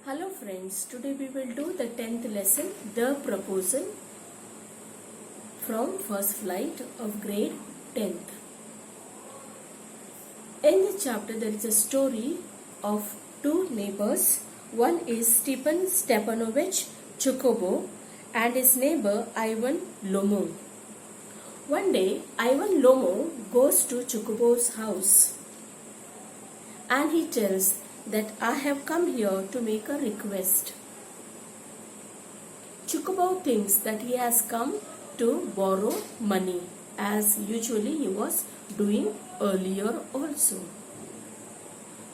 Hello friends, today we will do the 10th lesson, The Proposal from First Flight of grade 10th. In the chapter there is a story of two neighbors. One is Stepan Stepanovich Chukobo and his neighbor Ivan Lomo. One day Ivan Lomo goes to Chukobo's house and he tells that I have come here to make a request. Chukobo thinks that he has come to borrow money as usually he was doing earlier also.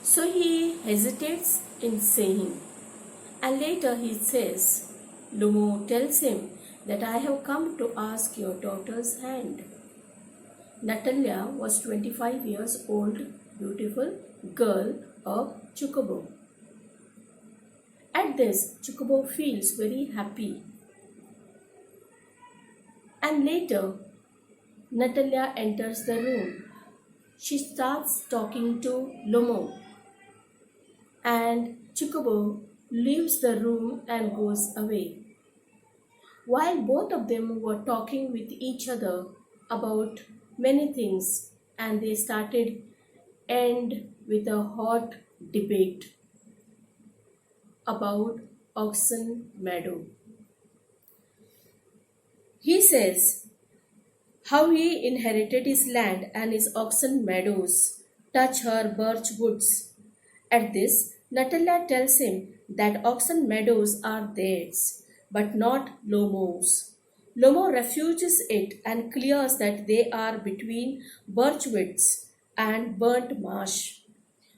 So he hesitates in saying, and later he says, Lomo tells him that I have come to ask your daughter's hand. Natalia was 25 years old, beautiful girl of Chukobo. At this, Chukobo feels very happy. And later, Natalia enters the room. She starts talking to Lomo. And Chukobo leaves the room and goes away. While both of them were talking with each other about many things, and they started end with a hot debate about Oxen Meadow. He says how he inherited his land and his oxen meadows touch her birch woods. At this, Natalia tells him that oxen meadows are theirs, but not Lomo's. Lomo refuses it and clears that they are between birch woods and burnt marsh.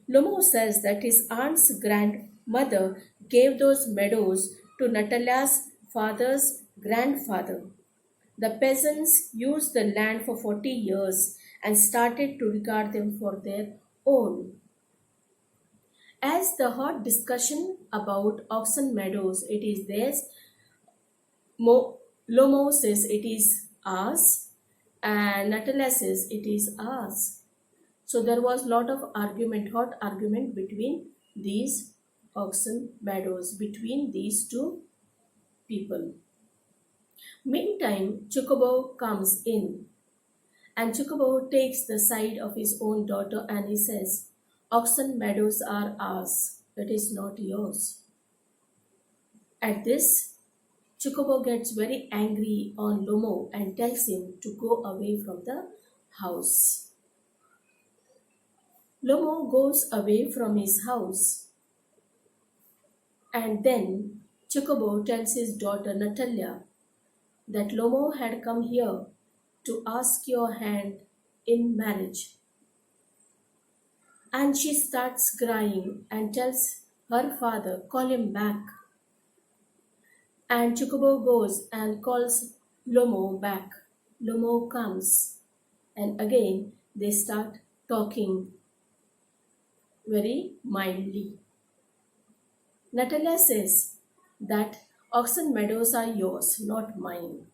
Lomo says that his aunt's grandmother gave those meadows to Natalia's father's grandfather. The peasants used the land for 40 years and started to regard them for their own. As the hot discussion about oxen meadows, it is theirs, Lomo says it is ours, and Natalia says it is ours. So there was lot of hot argument between these oxen meadows, between these two people. Meantime, Chukobo comes in and Chukobo takes the side of his own daughter and he says, Oxen meadows are ours, it is not yours. At this, Chukobo gets very angry on Lomo and tells him to go away from the house. Lomo goes away from his house and then Chukobo tells his daughter Natalia that Lomo had come here to ask your hand in marriage. And she starts crying and tells her father, call him back. And Chukobo goes and calls Lomo back. Lomo comes and again they start talking very mildly. Natalia says that oxen meadows are yours, not mine,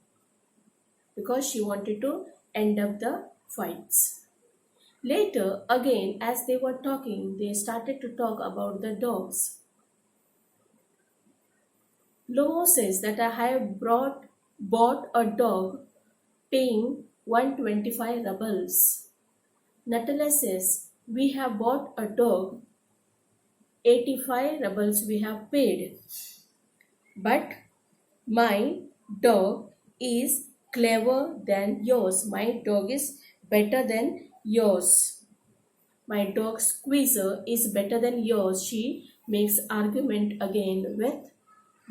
because she wanted to end up the fights. Later, again, as they were talking, they started to talk about the dogs. Lomo says that I have bought a dog paying 125 rubles. Natalia says, we have bought a dog, 85 rubles we have paid. But my dog is clever than yours. My dog is better than yours. My dog Squeezer is better than yours. She makes argument again with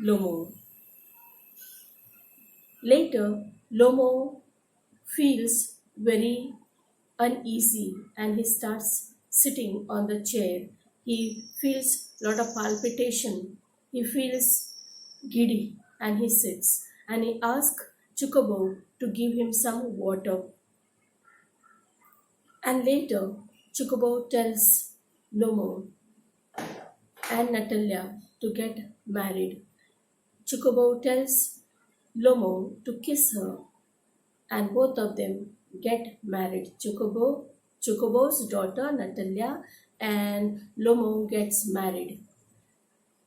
Lomo. Later, Lomo feels very uneasy and he starts sitting on the chair. He feels a lot of palpitation. He feels giddy and he sits and he asks Chukobo to give him some water. And later, Chukobo tells Lomo and Natalia to get married. Chukobo tells Lomo to kiss her and both of them get married. Chukobo's daughter Natalia and Lomo gets married.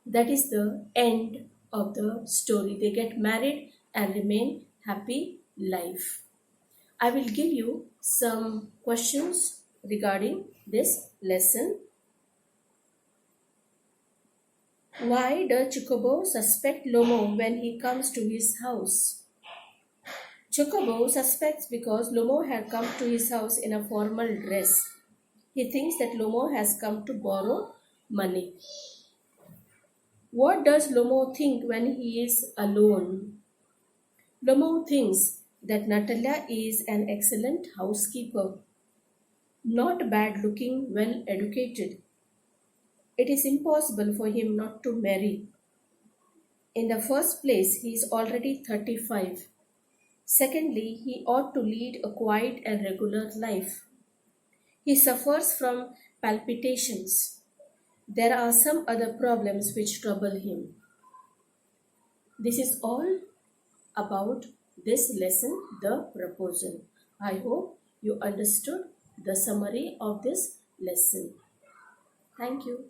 That is the end of the story. They get married and remain happy life. I will give you some questions regarding this lesson. Why does Chocobo suspect Lomo when he comes to his house? Chocobo suspects because Lomo had come to his house in a formal dress. He thinks that Lomo has come to borrow money. What does Lomo think when he is alone? Lomo thinks that Natalia is an excellent housekeeper, not bad looking, well educated. It is impossible for him not to marry. In the first place, he is already 35. Secondly, he ought to lead a quiet and regular life. He suffers from palpitations. There are some other problems which trouble him. This is all about this lesson, the proposal. I hope you understood the summary of this lesson. Thank you.